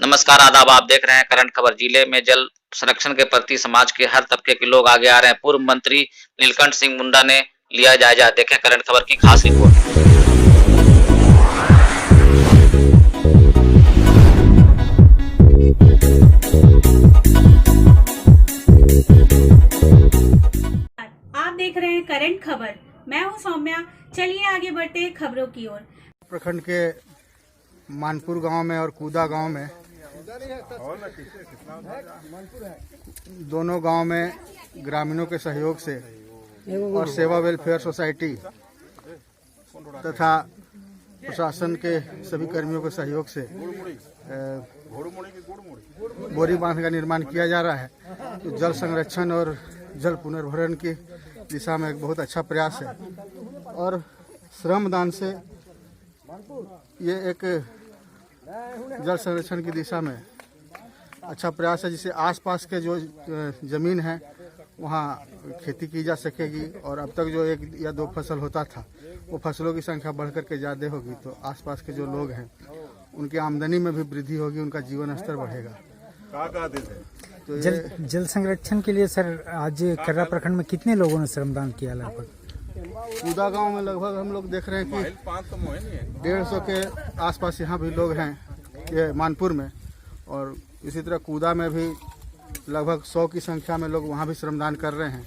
नमस्कार आदाब, आप देख रहे हैं करंट खबर। जिले में जल संरक्षण के प्रति समाज के हर तबके के लोग आगे आ रहे हैं। पूर्व मंत्री नीलकंठ सिंह मुंडा ने लिया जायजा। देखें करंट खबर की खास रिपोर्ट। आप देख रहे हैं करंट खबर। मैं हूं सौम्या। चलिए आगे बढ़ते हैं खबरों की ओर। प्रखंड के मानपुर गांव में और कूदा गांव में दोनों गांव में ग्रामीणों के सहयोग से और सेवा वेलफेयर सोसाइटी तथा प्रशासन के सभी कर्मियों के सहयोग से बोरी बांध का निर्माण किया जा रहा है। तो जल संरक्षण और जल पुनर्भरण की दिशा में एक बहुत अच्छा प्रयास है और श्रमदान से ये एक जल संरक्षण की दिशा में अच्छा प्रयास है, जिससे आसपास के जो ज़मीन है वहाँ खेती की जा सकेगी और अब तक जो 1 या 2 फसल होता था वो फसलों की संख्या बढ़ कर के ज़्यादा होगी। तो आसपास के जो लोग हैं उनकी आमदनी में भी वृद्धि होगी, उनका जीवन स्तर बढ़ेगा। तो जल संरक्षण के लिए सर आज कर्रा प्रखंड में कितने लोगों ने श्रमदान किया? लगभग कूदा गांव में लगभग हम लोग देख रहे हैं कि 150 के आसपास यहाँ भी लोग हैं ये मानपुर में, और इसी तरह कूदा में भी लगभग 100 की संख्या में लोग वहाँ भी श्रमदान कर रहे हैं।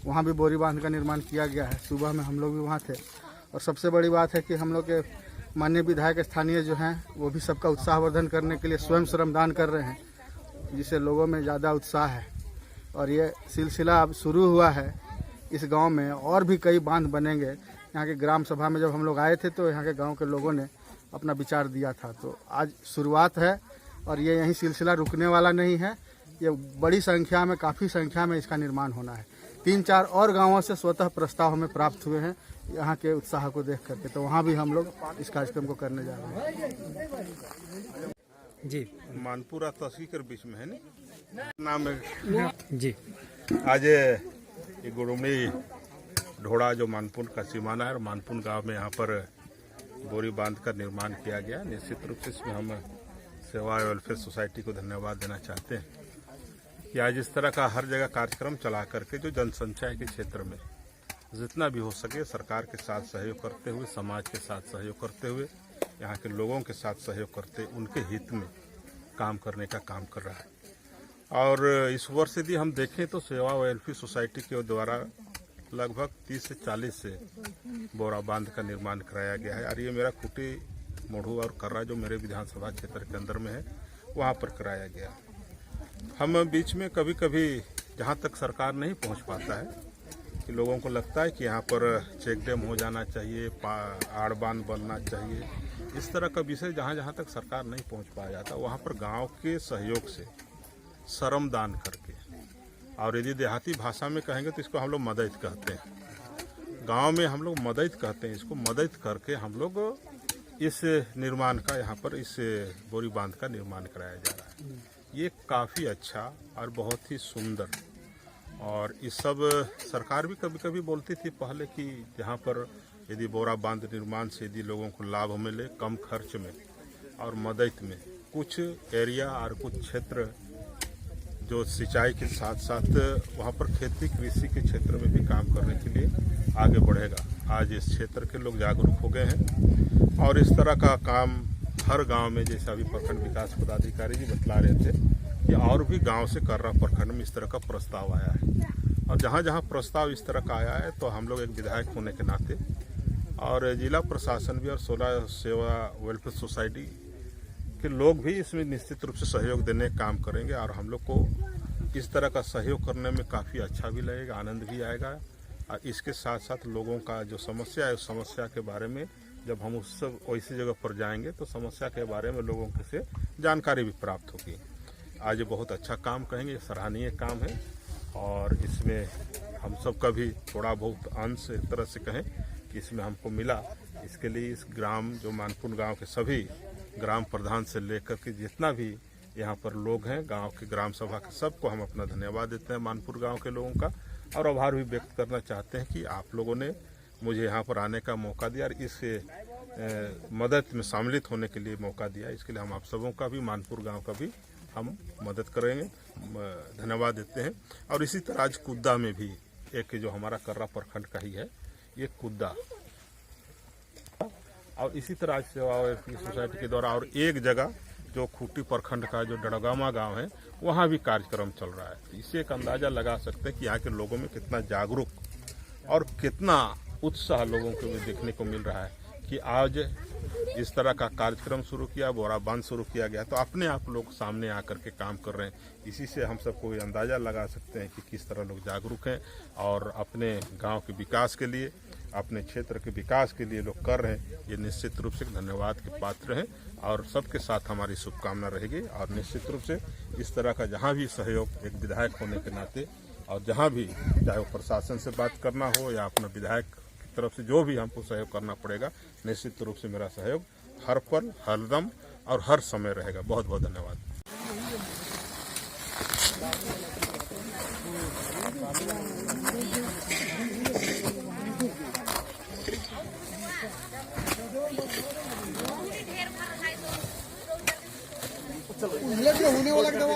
वहाँ भी बोरी बांध का निर्माण किया गया है। सुबह में हम लोग भी वहाँ थे और सबसे बड़ी बात है कि हम लोग के माननीय विधायक स्थानीय जो हैं वो भी सबका उत्साहवर्धन करने के लिए स्वयं श्रमदान कर रहे हैं, जिससे लोगों में ज़्यादा उत्साह है। और ये सिलसिला अब शुरू हुआ है। इस गांव में और भी कई बांध बनेंगे। यहाँ के ग्राम सभा में जब हम लोग आए थे तो यहाँ के गांव के लोगों ने अपना विचार दिया था। तो आज शुरुआत है और ये यही सिलसिला रुकने वाला नहीं है। ये बड़ी संख्या में, काफ़ी संख्या में इसका निर्माण होना है। 3-4 और गाँवों से स्वतः प्रस्ताव हमें प्राप्त हुए हैं यहाँ के उत्साह को देख करके। तो वहाँ भी हम लोग इस कार्यक्रम को करने जा रहे हैं। जी, मानपुरा तहसील के बीच में है ना नाम है जी। आज ये गुड़ुमड़ी ढोड़ा जो मानपुर का सीमाना है और मानपुर गांव में यहाँ पर बोरी बांध का निर्माण किया गया। निश्चित रूप से इसमें हम सेवा वेलफेयर सोसाइटी को धन्यवाद देना चाहते हैं कि आज इस तरह का हर जगह कार्यक्रम चला करके जो जनसंख्या के क्षेत्र में जितना भी हो सके सरकार के साथ सहयोग करते हुए, समाज के साथ सहयोग करते हुए, यहाँ के लोगों के साथ सहयोग करते उनके हित में काम करने का काम कर रहा है। और इस वर्ष यदि हम देखें तो सेवा वेलफेयर सोसाइटी के द्वारा लगभग 30 से 40 से बोरा बांध का निर्माण कराया गया है। और ये मेरा खूटी, मोढ़ू और कर्रा जो मेरे विधानसभा क्षेत्र के अंदर में है वहाँ पर कराया गया। हम बीच में कभी कभी जहाँ तक सरकार नहीं पहुँच पाता है कि लोगों को लगता है कि यहाँ पर चेक डैम हो जाना चाहिए, आड़ बांध बनना चाहिए, इस तरह का विषय जहाँ जहाँ तक सरकार नहीं पहुँच पाया जाता वहाँ पर गांव के सहयोग से श्रमदान करके, और यदि देहाती भाषा में कहेंगे तो इसको हम लोग मदद कहते हैं। गांव में हम लोग मदद कहते हैं। इसको मदद करके हम लोग इस निर्माण का यहाँ पर इस बोरी बांध का निर्माण कराया जा रहा है। ये काफ़ी अच्छा और बहुत ही सुंदर, और इस सब सरकार भी कभी कभी बोलती थी पहले कि जहाँ पर यदि बोरा बांध निर्माण से यदि लोगों को लाभ मिले कम खर्च में और मदद में, कुछ एरिया और कुछ क्षेत्र जो सिंचाई के साथ साथ वहाँ पर खेती कृषि के क्षेत्र में भी काम करने के लिए आगे बढ़ेगा। आज इस क्षेत्र के लोग जागरूक हो गए हैं और इस तरह का काम हर गांव में, जैसे अभी प्रखंड विकास पदाधिकारी जी बतला रहे थे कि और भी गांव से कर्रा प्रखंड में इस तरह का प्रस्ताव आया है। और जहाँ जहाँ प्रस्ताव इस तरह का आया है तो हम लोग एक विधायक होने के नाते और जिला प्रशासन भी और 16 सेवा वेलफेयर सोसाइटी के लोग भी इसमें निश्चित रूप से सहयोग देने का काम करेंगे। और हम लोग को इस तरह का सहयोग करने में काफ़ी अच्छा भी लगेगा, आनंद भी आएगा। और इसके साथ साथ लोगों का जो समस्या है उस समस्या के बारे में जब हम उस सब वैसी जगह पर जाएंगे तो समस्या के बारे में लोगों से जानकारी भी प्राप्त होगी। आज ये बहुत अच्छा काम कहेंगे, सराहनीय काम है और इसमें हम सब का भी थोड़ा बहुत अंश एक तरह से कहें कि इसमें हमको मिला। इसके लिए इस ग्राम जो मानपुर गांव के सभी ग्राम प्रधान से लेकर के जितना भी यहाँ पर लोग हैं गांव के ग्राम सभा के, सबको हम अपना धन्यवाद देते हैं मानपुर गांव के लोगों का। और आभार भी व्यक्त करना चाहते हैं कि आप लोगों ने मुझे यहाँ पर आने का मौका दिया और इस मदद में सम्मिलित होने के लिए मौका दिया। इसके लिए हम आप सबों का भी, मानपुर गांव का भी हम मदद करेंगे, धन्यवाद देते हैं। और इसी तरह आज कुद्दा में भी एक जो हमारा कर्रा प्रखंड का ही है ये कुद्दा, और इसी तरह आज सेवा सोसाइटी के द्वारा और एक जगह जो खूंटी प्रखंड का जो डड़गामा गांव है वहाँ भी कार्यक्रम चल रहा है। इससे एक अंदाजा लगा सकते हैं कि यहाँ के लोगों में कितना जागरूक और कितना उत्साह लोगों को भी देखने को मिल रहा है कि आज इस तरह का कार्यक्रम शुरू किया, बोरा बांध शुरू किया गया, तो अपने आप लोग सामने आकर के काम कर रहे हैं। इसी से हम सबको ये अंदाजा लगा सकते हैं कि किस तरह लोग जागरूक हैं और अपने गांव के विकास के लिए, अपने क्षेत्र के विकास के लिए लोग कर रहे हैं। ये निश्चित रूप से धन्यवाद के पात्र हैं और सबके साथ हमारी शुभकामना रहेगी। और निश्चित रूप से इस तरह का जहाँ भी सहयोग एक विधायक होने के नाते और जहाँ भी, चाहे वो प्रशासन से बात करना हो या अपना विधायक की तरफ से जो भी हमको सहयोग करना पड़ेगा, निश्चित रूप से मेरा सहयोग हर पल, हर दम और हर समय रहेगा। बहुत बहुत धन्यवाद। होने वाला दवा